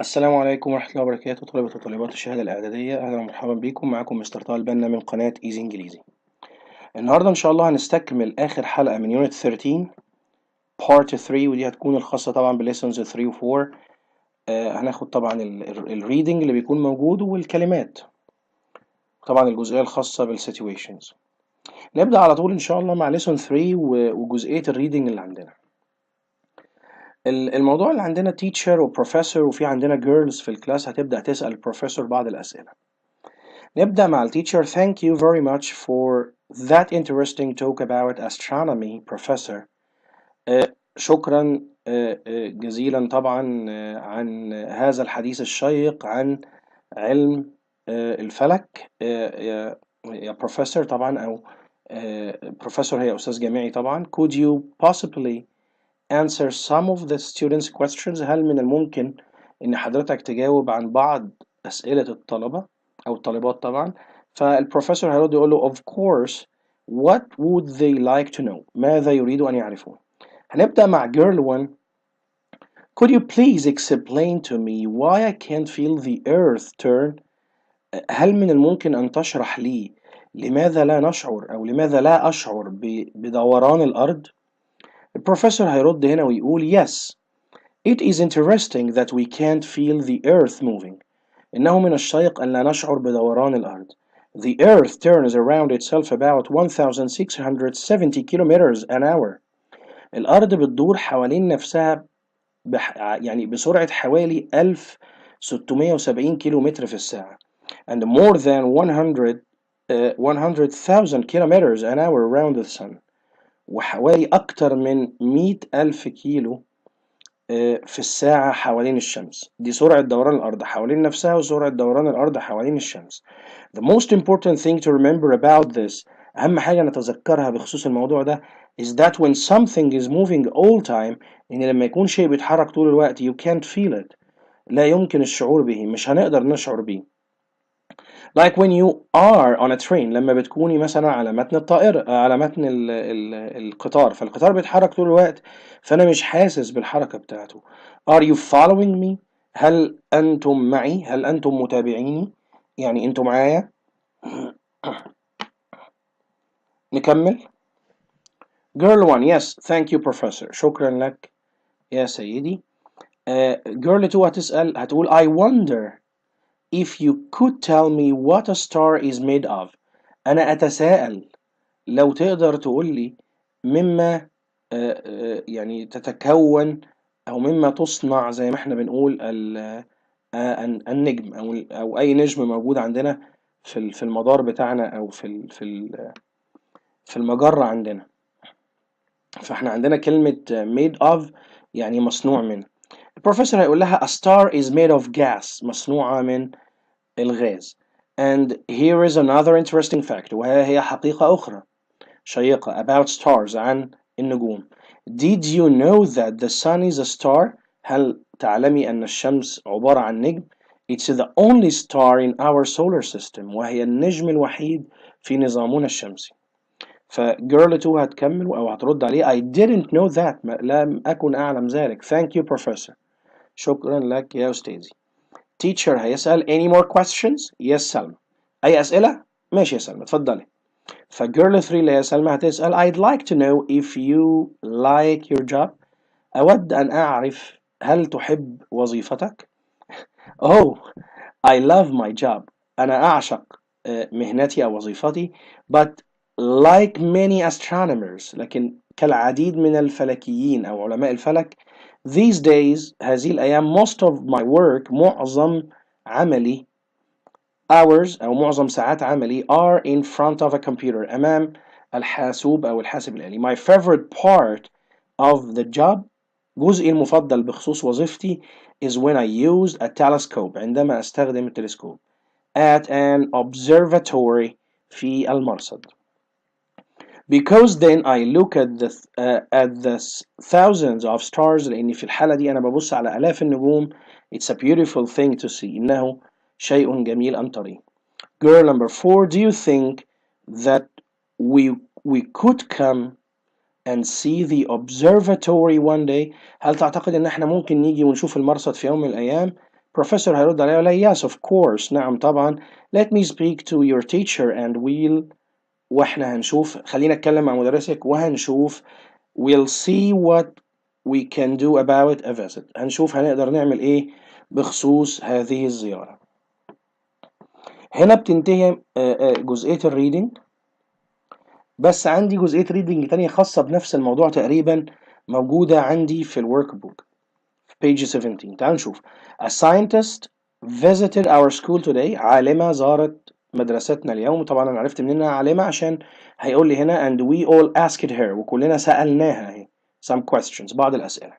السلام عليكم ورحمة الله وبركاته، طلبة وطالبات الشهادة الإعدادية. أهلا ومرحبا بكم. معكم مستر تالته من قناة إيزي إنجليزي. النهاردة إن شاء الله هنستكمل آخر حلقة من يونت 13 Part 3، ودي هتكون الخاصة طبعا بليسونز 3 و 4. هناخد طبعا الريدنج اللي بيكون موجود والكلمات، طبعا الجزئية الخاصة بالسيتويشنز. نبدأ على طول إن شاء الله مع ليسون 3 وجزئية الريدنج اللي عندنا. الموضوع اللي عندنا تيتشر وبروفيسور، وفي عندنا جيرلز في الكلاس هتبدأ تسأل البروفيسور بعض الأسئلة. نبدأ مع التيتشر. Thank you very much for that interesting talk about astronomy, professor. شكرا جزيلا طبعا عن هذا الحديث الشيق عن علم الفلك. يا بروفيسور طبعا، أو بروفيسور هي أستاذ جامعي طبعا. Could you possibly answer some of the students' questions؟ هل من الممكن إن حضرتك تجاوب عن بعض أسئلة الطلبة أو الطالبات طبعا؟ فالبروفيسور هيرد يقول له of course, what would they like to know؟ ماذا يريد أن يعرفون؟ هنبدأ مع girl 1. Could you please explain to me why I can't feel the earth turn؟ هل من الممكن أن تشرح لي لماذا لا نشعر أو لماذا لا أشعر بدوران الأرض؟ البروفيسور هيرد هنا ويقول yes, it is interesting that we can't feel the earth moving. إنه من الشيق أن لا نشعر بدوران الأرض. The earth turns around itself about 1670 kilometers an hour. الأرض بتدور حوالين نفسها يعني بسرعة حوالي 1670 كيلومتر في الساعة. And more than 100,000 kilometers an hour around the sun. وحوالي أكتر من 100,000 كيلو في الساعة حوالين الشمس. دي سرعة دوران الأرض حوالين نفسها وسرعة دوران الأرض حوالين الشمس. The most important thing to remember about this، أهم حاجة نتذكرها بخصوص الموضوع ده is that when something is moving all time، إن لما يكون شيء بيتحرك طول الوقت you can't feel it، لا يمكن الشعور به، مش هنقدر نشعر به. Like when you are on a train، لما بتكوني مثلا على متن الطائرة، على متن القطار، فالقطار بيتحرك طول الوقت فأنا مش حاسس بالحركة بتاعته. Are you following me؟ هل أنتم معي؟ هل أنتم متابعيني؟ يعني أنتم معايا؟ نكمل. Girl 1. Yes, thank you professor. شكرا لك يا سيدي. Girl 2 هتقول I wonder if you could tell me what a star is made of. أنا أتساءل لو تقدر تقول لي مما يعني تتكون أو مما تصنع، زي ما احنا بنقول النجم أو أي نجم موجود عندنا في المدار بتاعنا أو في المجرة عندنا. فاحنا عندنا كلمة made of يعني مصنوع من. البروفيسور هيقول لها a star is made of gas، مصنوعة من الغاز. And here is another interesting fact، وهي حقيقة أخرى شيقة about stars، عن النجوم. Did you know that the sun is a star؟ هل تعلمي أن الشمس عبارة عن نجم؟ It's the only star in our solar system، وهي النجم الوحيد في نظامنا الشمسي. فجيرل 2 هتكمل أو هترد عليه I didn't know that، لم أكن أعلم ذلك. Thank you professor، شكرا لك يا أستاذي. Teacher هيسأل any more questions؟ Yes سلمى. أي أسئلة؟ ماشي يا سلمى، اتفضلي. فجيرل 3 اللي هي سلمى هتسأل I'd like to know if you like your job. أود أن أعرف هل تحب وظيفتك؟ Oh, I love my job. أنا أعشق مهنتي أو وظيفتي. But like many astronomers، لكن كالعديد من الفلكيين أو علماء الفلك، these days هذه الأيام most of my work، معظم عملي hours أو معظم ساعات عملي are in front of a computer، أمام الحاسوب أو الحاسب الآلي. My favorite part of the job، جزئي المفضل بخصوص وظيفتي is when I use a telescope، عندما أستخدم التلسكوب at an observatory، في المرصد. Because then I look at the thousands of stars، لأن في الحالة دي أنا ببص على آلاف النجوم. It's a beautiful thing to see، إنه شيء جميل أن تريه. Girl number 4. Do you think that we could come and see the observatory one day؟ هل تعتقد إن إحنا ممكن نيجي ونشوف المرصد في يوم من الأيام؟ professor هيرد عليها ولا yes of course نعم طبعا. let me speak to your teacher and واحنا هنشوف، خلينا نتكلم مع مدرسك وهنشوف we'll see what we can do about a visit. هنشوف هنقدر نعمل ايه بخصوص هذه الزيارة. هنا بتنتهي جزئية الريدنج، بس عندي جزئية ريدنج تانية خاصة بنفس الموضوع تقريبا موجودة عندي في الورك بوك في page 17. تعالوا نشوف. A scientist visited our school today. عالمة زارت مدرستنا اليوم. طبعا أنا عرفت منين إنها عالمة عشان هيقول لي هنا and we all asked her، وكلنا سألناها اهي some questions، بعض الأسئلة.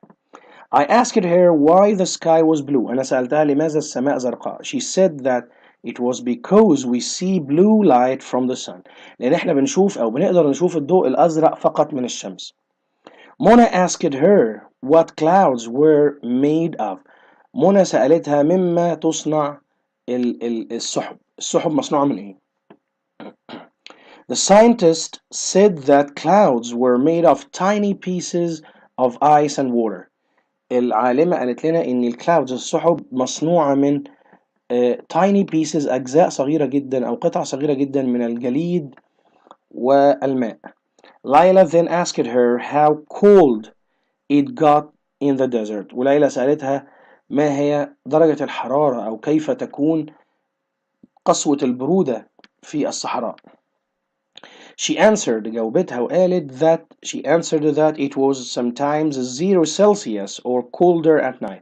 I asked her why the sky was blue. أنا سألتها لماذا السماء زرقاء. She said that it was because we see blue light from the sun. لأن إحنا بنشوف أو بنقدر نشوف الضوء الأزرق فقط من الشمس. Mona asked her what clouds were made of. منى سألتها مما تصنع السحب. السحب مصنوعة من إيه؟ The scientist said that clouds were made of tiny pieces of ice and water. العالمة قالت لنا إن الكلاودز السحب مصنوعة من tiny pieces أجزاء صغيرة جدا أو قطع صغيرة جدا من الجليد والماء. Layla then asked her how cold it got in the desert. وليلى سألتها ما هي درجة الحرارة أو كيف تكون قسوة البرودة في الصحراء. جاوبتها وقالت that it was sometimes 0 Celsius or colder at night.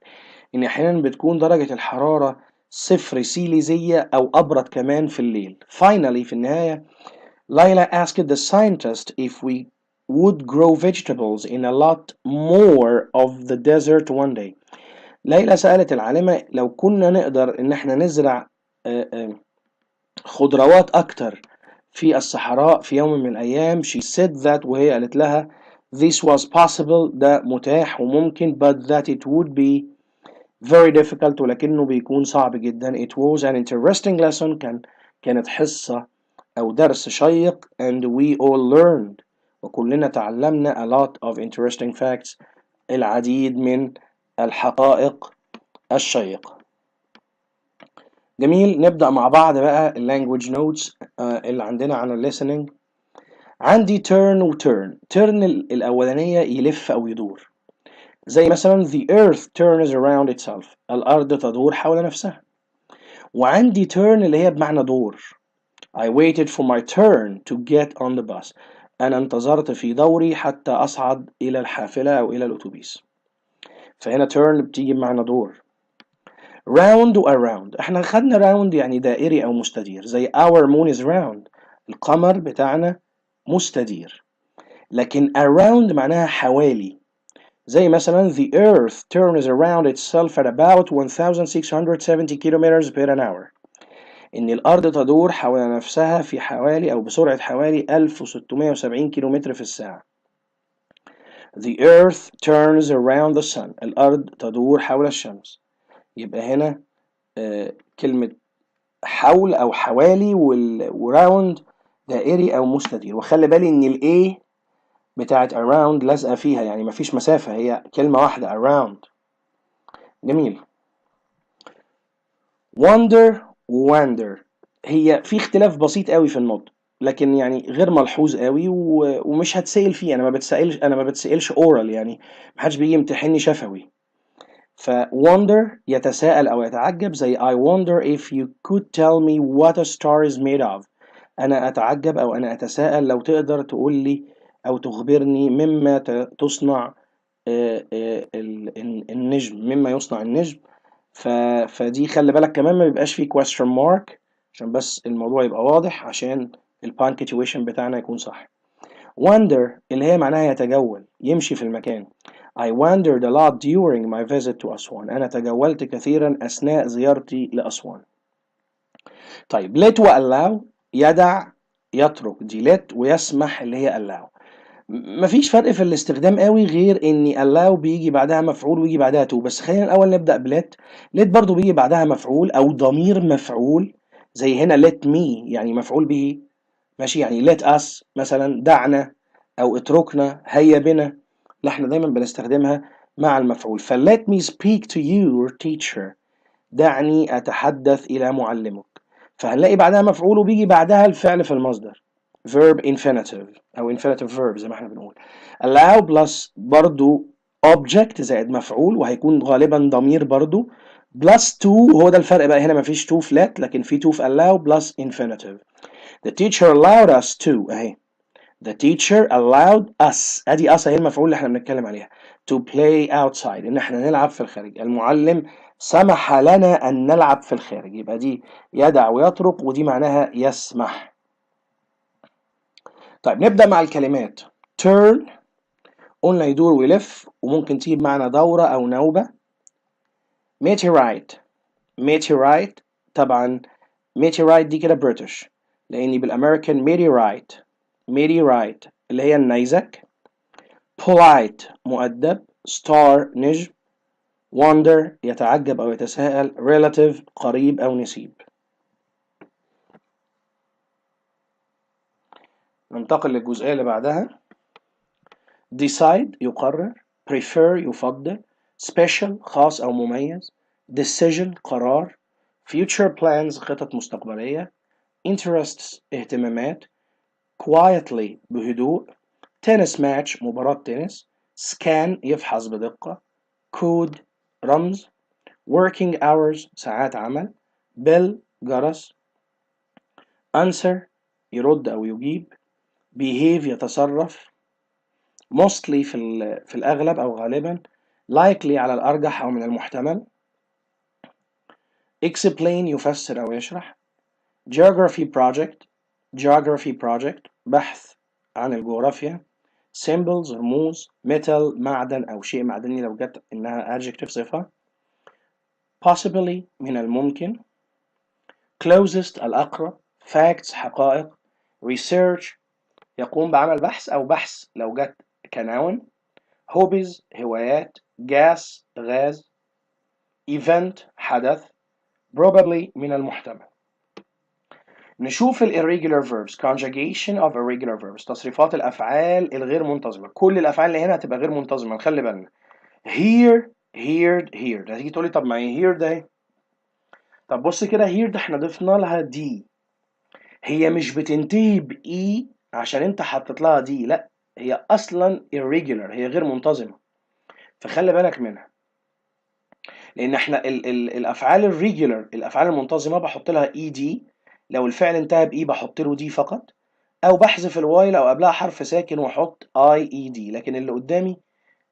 إن أحيانا بتكون درجة الحرارة 0 سيليزية أو أبرد كمان في الليل. Finally في النهاية Layla asked the scientist if we would grow vegetables in a lot more of the desert one day. ليلى سألت العالمة لو كنا نقدر إن احنا نزرع خضروات أكتر في الصحراء في يوم من الأيام. She said that وهي قالت لها this was possible، ده متاح وممكن، but that it would be very difficult، ولكنه بيكون صعب جدا. It was an interesting lesson، كانت حصة أو درس شيق. and we all learned، وكلنا تعلمنا a lot of interesting facts، العديد من الحقائق الشيقة. جميل، نبدأ مع بعض بقى language notes اللي عندنا عن listening. عندي turn و turn الأولانية يلف أو يدور، زي مثلا the earth turns around itself، الأرض تدور حول نفسها. وعندي turn اللي هي بمعنى دور، I waited for my turn to get on the bus، أنا انتظرت في دوري حتى أصعد إلى الحافلة أو إلى الأتوبيس. فهنا turn بتيجي بمعنى دور. round و around، احنا خدنا round يعني دائري أو مستدير، زي our moon is round، القمر بتاعنا مستدير. لكن around معناها حوالي، زي مثلا the earth turns around itself at about 1670 kilometers per an hour، إن الأرض تدور حول نفسها في حوالي أو بسرعة حوالي 1670 كيلومتر في الساعة. The earth turns around the sun، الأرض تدور حول الشمس. يبقى هنا كلمة حول أو حوالي وراوند دائري أو مستدير. وخلي بالي إن ال A بتاعت around لازقة فيها، يعني مفيش مسافة، هي كلمة واحدة around. جميل. wonder wander، هي في اختلاف بسيط قوي في النطق، لكن يعني غير ملحوظ قوي ومش هتسأل فيه. انا ما بتسألش oral، يعني محدش بيجي يمتحني شفوي. ف wonder يتساءل او يتعجب، زي I wonder if you could tell me what a star is made of. انا اتعجب او انا اتساءل لو تقدر تقول لي او تخبرني مما تصنع النجم، مما يصنع النجم. فدي خلي بالك كمان ما بيبقاش فيه question mark عشان بس الموضوع يبقى واضح، عشان punctuation بتاعنا يكون صح. wander اللي هي معناها يتجول، يمشي في المكان. I wandered a lot during my visit to أسوان، أنا تجولت كثيرا أثناء زيارتي لأسوان. طيب let و allow، يدع يترك، دي let، ويسمح اللي هي allow. مفيش فرق في الاستخدام قوي غير ان allow بيجي بعدها مفعول ويجي بعدها to. بس خلينا الاول نبدا بلت. let برضو بيجي بعدها مفعول او ضمير مفعول، زي هنا let me يعني مفعول به، ماشي، يعني let us مثلا، دعنا او اتركنا، هيا بنا. لا احنا دايما بنستخدمها مع المفعول. ف let me speak to you your teacher، دعني أتحدث إلى معلمك. فهنلاقي بعدها مفعول وبيجي بعدها الفعل في المصدر verb infinitive أو infinitive verb زي ما احنا بنقول. allow plus برضو object زائد مفعول وهيكون غالبا ضمير برضو plus to. هو ده الفرق بقى، هنا مفيش to flat لكن في to في allow plus infinitive. the teacher allowed us to أهي. the teacher allowed us ادي us هي المفعول اللي احنا بنتكلم عليها to play outside ان احنا نلعب في الخارج. المعلم سمح لنا ان نلعب في الخارج، يبقى دي يدع ويترك ودي معناها يسمح. طيب نبدأ مع الكلمات. turn قلنا يدور ويلف وممكن تيجي بمعنى دورة أو نوبة. meteorite meteorite طبعا meteorite دي كده بريتش لأني بالأمريكان meteorite اللي هي النيزك. polite مؤدب. star نجم. wonder يتعجب أو يتساءل. relative قريب أو نسيب. ننتقل للجزئية اللي بعدها. decide يقرر. prefer يفضل. special خاص أو مميز. decision قرار. future plans خطط مستقبلية. interests اهتمامات. quietly بهدوء. tennis match مباراة تنس. scan يفحص بدقة. code رمز. working hours ساعات عمل. bell جرس. answer يرد أو يجيب. behave يتصرف. mostly في الأغلب أو غالبا. likely على الأرجح أو من المحتمل. explain يفسر أو يشرح. geography project بحث عن الجغرافيا. symbols رموز. metal معدن أو شيء معدني لو جت إنها adjective صفة. possibly من الممكن. closest الأقرب. facts حقائق. research يقوم بعمل بحث أو بحث لو جت كنون. hobbies هوايات. gas غاز. event حدث. probably من المحتمل. نشوف ال irregular verbs conjugation of irregular verbs تصريفات الأفعال الغير منتظمة. كل الأفعال اللي هنا هتبقى غير منتظمة نخلي بالنا. here heard هتيجي تقولي طب ما هي here ده اهي. طب بص كده here ده احنا ضفنا لها دي، هي مش بتنتهي بإي عشان انت حطيت لها دي، لا هي أصلا irregular هي غير منتظمة فخلي بالك منها. لأن احنا ال الأفعال الريجولار الأفعال المنتظمة بحط لها اي دي، لو الفعل انتهى بإي بحط له دي فقط، او بحذف الواي لو قبلها حرف ساكن واحط اي اي دي. لكن اللي قدامي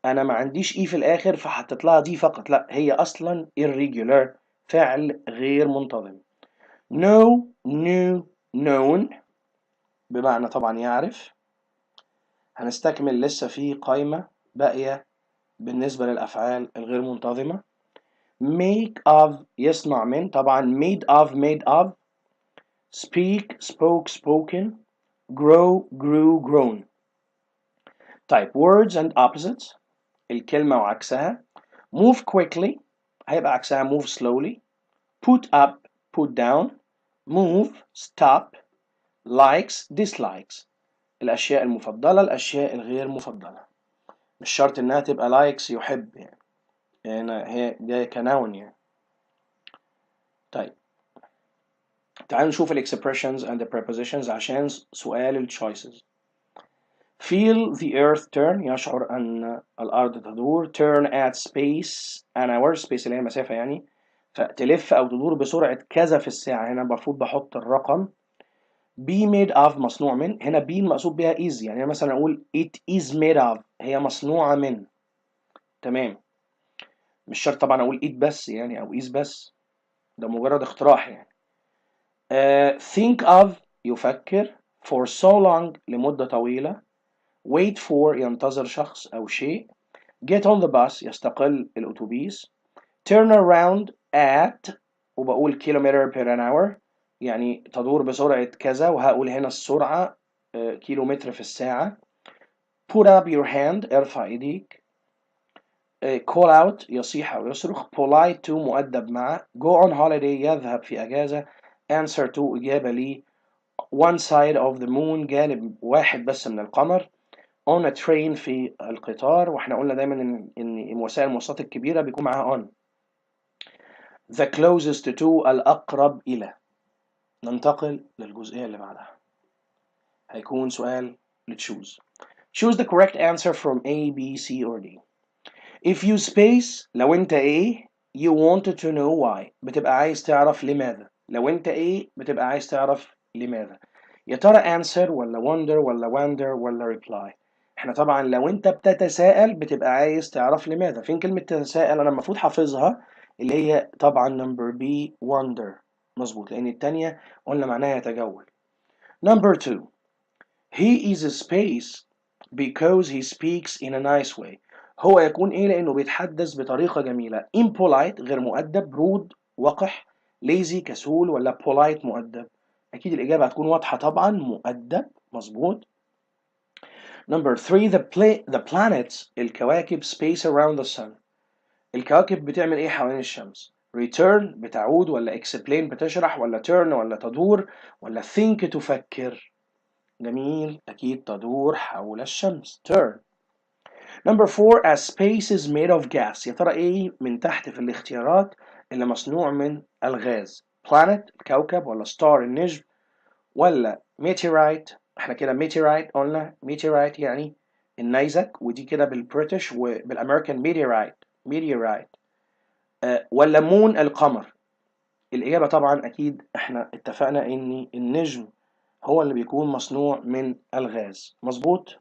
انا ما عنديش اي في الاخر فحطيت لها دي فقط، لا هي اصلا irregular فعل غير منتظم. know knew known بمعنى طبعا يعرف. هنستكمل لسه في قائمة باقية بالنسبة للأفعال الغير منتظمة. make of يصنع من طبعا made of. speak spoke spoken. grow grew grown. طيب words and opposites الكلمة وعكسها. move quickly هيبقى عكسها move slowly. put up put down. move stop. likes dislikes الأشياء المفضلة الأشياء الغير مفضلة. مش شرط إنها تبقى likes يحب يعني هي جاية كنون يعني. طيب تعالوا نشوف ال expressions and the prepositions عشان سؤال ال choices. feel the earth turn يشعر أن الأرض تدور. turn at space an hour space اللي هي مسافة يعني، فتلف أو تدور بسرعة كذا في الساعة. هنا المفروض بحط الرقم. be made of مصنوع من، هنا be المقصود بها is يعني مثلا أقول it is made of هي مصنوعة من. تمام، مش شرط طبعا أقول it بس يعني أو is بس، ده مجرد اقتراح يعني. think of يفكر. for so long لمدة طويلة. wait for ينتظر شخص أو شيء. get on the bus يستقل الأتوبيس. turn around at وبقول كيلومتر per an hour يعني تدور بسرعة كذا، وهقول هنا السرعة كيلومتر في الساعة. put up your hand ارفع ايديك. call out يصيح أو يصرخ. polite to مؤدب مع. go on holiday يذهب في أجازة. answer to إجابة لي. one side of the moon جانب واحد بس من القمر. on a train في القطار، واحنا قلنا دايما ان وسائل المواصلات الكبيره بيكون معاها on. the closest to الأقرب إلى. ننتقل للجزئية اللي بعدها. هيكون سؤال لتشوز. Choose the correct answer from A, B, C or D. If you space لو أنت A you wanted to know why بتبقى عايز تعرف لماذا. لو أنت A بتبقى عايز تعرف لماذا. يا ترى answer ولا wonder ولا wonder ولا reply. احنا طبعا لو أنت بتتساءل بتبقى عايز تعرف لماذا. فين كلمة تتساءل؟ أنا المفروض حافظها اللي هي طبعا number B wonder. مظبوط لأن التانية قلنا معناها يتجول. Number 2 he is a space because he speaks in a nice way. هو يكون ايه؟ لانه بيتحدث بطريقه جميله. impolite غير مؤدب، rude وقح، lazy كسول، ولا polite مؤدب. اكيد الاجابه هتكون واضحه طبعا، مؤدب. مظبوط. Number 3 the planets الكواكب space around the sun. الكواكب بتعمل ايه حوالين الشمس؟ return بتعود، ولا explain بتشرح، ولا turn ولا تدور، ولا think تفكر. جميل، أكيد تدور حول الشمس. turn. Number 4 a space is made of gas. يا ترى إيه من تحت في الاختيارات اللي مصنوع من الغاز؟ planet الكوكب، ولا star النجم، ولا meteorite. احنا كده meteorite قلنا meteorite يعني النيزك، ودي كده بالبريتش وبالامريكان meteorite. ولا moon القمر. الإجابة طبعا أكيد احنا اتفقنا إن النجم هو اللي بيكون مصنوع من الغاز. مظبوط.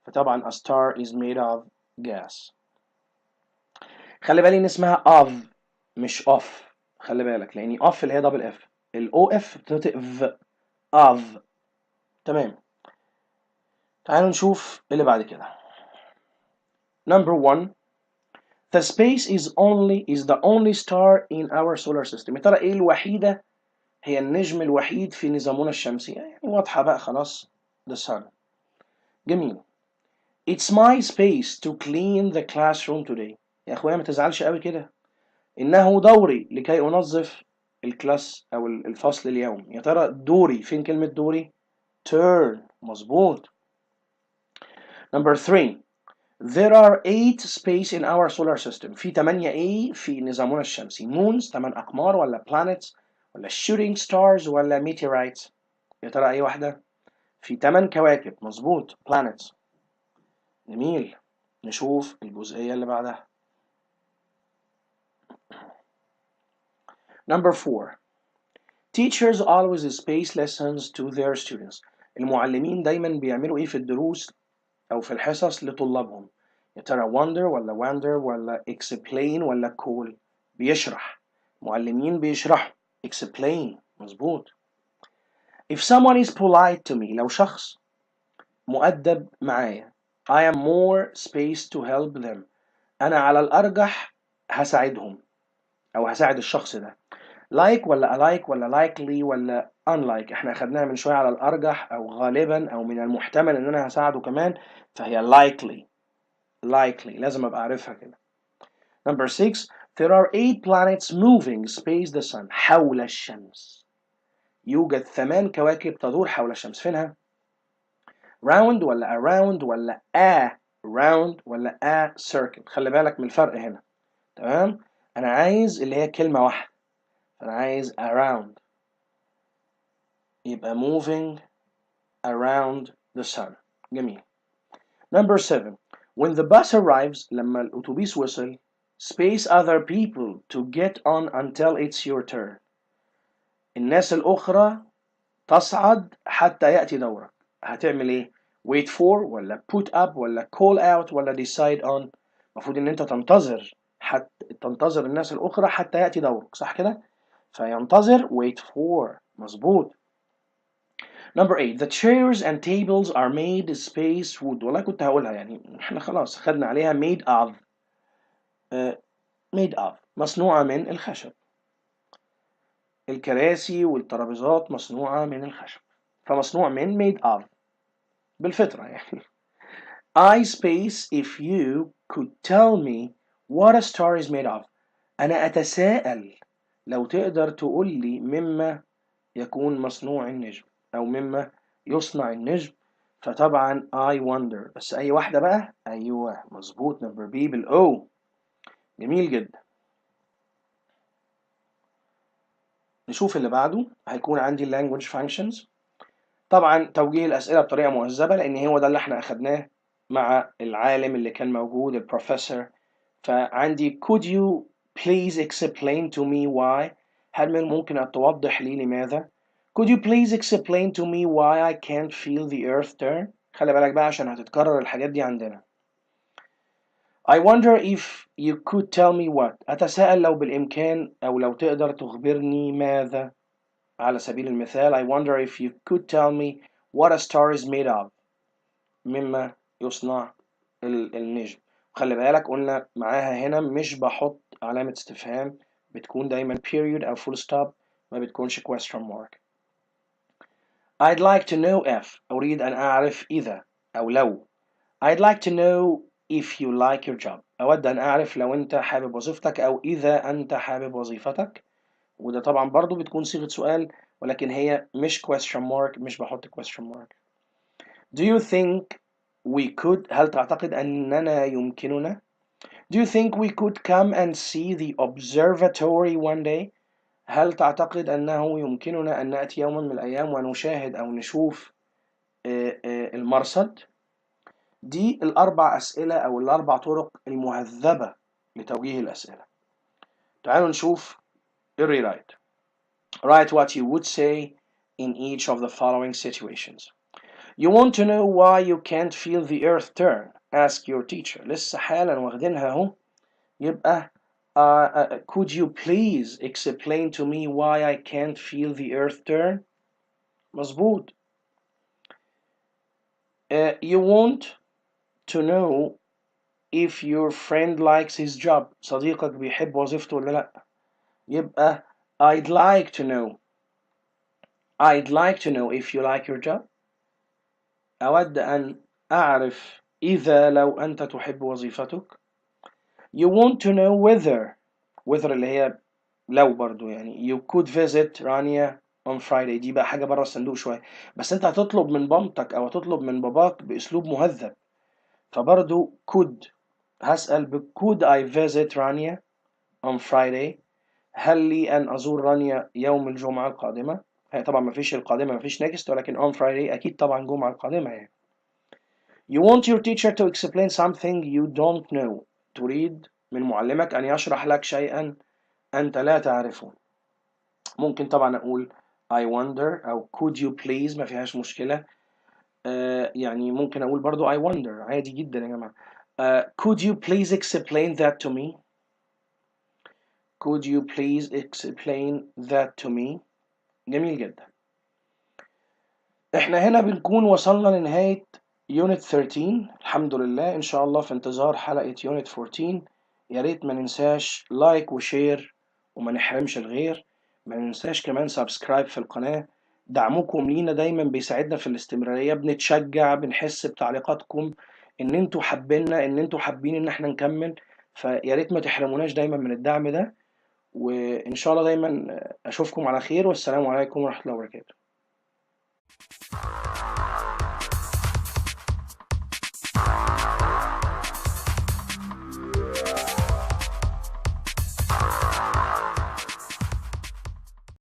فطبعا a star is made of gas. خلي بالي ان اسمها of مش off. خلي بالك لان off اللي هي دبل اف، الاو اف بتنطق v. of. تمام. تعالوا نشوف اللي بعد كده. Number 1 the space is the only star in our solar system. يا ترى ايه الوحيدة؟ هي النجم الوحيد في نظامنا الشمسي. يعني واضحة بقى خلاص. the sun. جميل. It's my space to clean the classroom today. يا اخويا ما تزعلش قوي كده. إنه دوري لكي أنظف الكلاس أو الفصل اليوم. يا ترى دوري فين كلمة دوري؟ turn. مظبوط. Number 3 there are 8 space in our solar system. في 8 ايه في نظامنا الشمسي؟ moons 8 أقمار، ولا planets، ولا shooting stars، ولا meteorites. يا ترى أي واحدة؟ في 8 كواكب. مظبوط planets. جميل. نشوف الجزئية اللي بعدها. Number 4 teachers always space lessons to their students. المعلمين دايما بيعملوا ايه في الدروس او في الحصص لطلابهم؟ يا ترى wonder ولا wonder ولا explain ولا call. بيشرح. معلمين بيشرحوا. explain. مظبوط. if someone is polite to me لو شخص مؤدب معايا I am more space to help them. انا على الارجح هساعدهم او هساعد الشخص ده. like ولا alike ولا likely ولا unlike. احنا اخدناها من شوية على الأرجح أو غالبا أو من المحتمل إن أنا هساعده كمان، فهي likely لازم أبقى عارفها كده. Number 6 there are 8 planets moving space the sun. حول الشمس يوجد 8 كواكب تدور حول الشمس. فينها؟ round ولا around ولا a round ولا a circle. خلي بالك من الفرق هنا. تمام. أنا عايز اللي هي كلمة واحدة، أنا عايز around يبقى moving around the sun. جميل. Number 7 when the bus arrives لما الأتوبيس وصل space other people to get on until it's your turn. الناس الأخرى تصعد حتى يأتي دورك. هتعمل إيه؟ wait for ولا put up ولا call out ولا decide on. المفروض إن أنت تنتظر الناس الأخرى حتى يأتي دورك، صح كده؟ فينتظر wait for. مظبوط. Number 8 the chairs and tables are made space wood. والله كنت هقولها يعني احنا خلاص خدنا عليها made of. made of مصنوعة من الخشب. الكراسي والترابيزات مصنوعة من الخشب، فمصنوع من made of بالفطرة يعني. I space if you could tell me what a star is made of. أنا أتساءل لو تقدر تقول لي مما يكون مصنوع النجم أو مما يصنع النجم. فطبعا I wonder. بس أي واحدة بقى؟ أيوه مظبوط. number B بالأو. جميل جدا. نشوف اللي بعده. هيكون عندي language functions. طبعا توجيه الأسئلة بطريقة مهذبة، لأن هو ده اللي احنا أخدناه مع العالم اللي كان موجود البروفيسور. فعندي could you please explain to me why. هل من ممكن أن توضح لي لماذا؟ could you please explain to me why I can't feel the earth turn. خلي بالك بقى عشان هتتكرر الحاجات دي عندنا. I wonder if you could tell me what. أتساءل لو بالإمكان أو لو تقدر تخبرني ماذا. على سبيل المثال I wonder if you could tell me what a star is made of. مما يصنع النجم. خلي بالك قلنا معاها هنا مش بحط علامة استفهام، بتكون دايما period أو full stop، ما بتكونش question mark. I'd like to know if. أريد أن أعرف إذا أو لو. I'd like to know if you like your job. أود أن أعرف لو أنت حابب وظيفتك أو إذا أنت حابب وظيفتك. وده طبعا برضو بتكون صيغة سؤال، ولكن هي مش question mark، مش بحط question mark. Do you think we could. هل تعتقد أننا يمكننا. Do you think we could come and see the observatory one day. هل تعتقد أنه يمكننا أن نأتي يوما من الأيام ونشاهد أو نشوف المرصد. دي الأربع أسئلة أو الأربع طرق المهذبة لتوجيه الأسئلة. تعالوا نشوف الريرايت. Write what you would say in each of the following situations. You want to know why you can't feel the earth turn. Ask your teacher. لسه حالا واخدينها اهو. يبقى could you please explain to me why I can't feel the earth turn. مظبوط. You want to know if your friend likes his job. صديقك بيحب وظيفته ولا لا. يبقى I'd like to know. I'd like to know if you like your job. أود أن أعرف إذا لو أنت تحب وظيفتك. You want to know whether اللي هي لو برضو يعني you could visit رانيا on Friday. دي بقى حاجة بره الصندوق شوية، بس أنت هتطلب من مامتك أو هتطلب من باباك بأسلوب مهذب، فبرضو could هسأل could I visit رانيا on Friday. هل لي أن أزور رانيا يوم الجمعة القادمة. هي طبعا مفيش القادمة، مفيش next، ولكن on Friday أكيد طبعا جمعة القادمة يعني. You want your teacher to explain something you don't know. تريد من معلمك أن يشرح لك شيئا أنت لا تعرفه. ممكن طبعا أقول I wonder أو could you please، ما فيهاش مشكلة. يعني ممكن أقول برضو I wonder عادي جدا يا جماعة. could you please explain that to me. Could you please explain that to me. جميل جدا. احنا هنا بنكون وصلنا لنهاية Unit 13 الحمد لله. إن شاء الله في انتظار حلقة Unit 14. يا ريت ما ننساش لايك وشير وما نحرمش الغير. ما ننساش كمان سبسكرايب في القناة. دعمكم لينا دايما بيساعدنا في الاستمرارية، بنتشجع، بنحس بتعليقاتكم ان انتوا حابيننا، ان انتوا حابين ان احنا نكمل. فيا ريت ما تحرموناش دايما من الدعم ده، وان شاء الله دايما اشوفكم على خير، والسلام عليكم ورحمة الله وبركاته.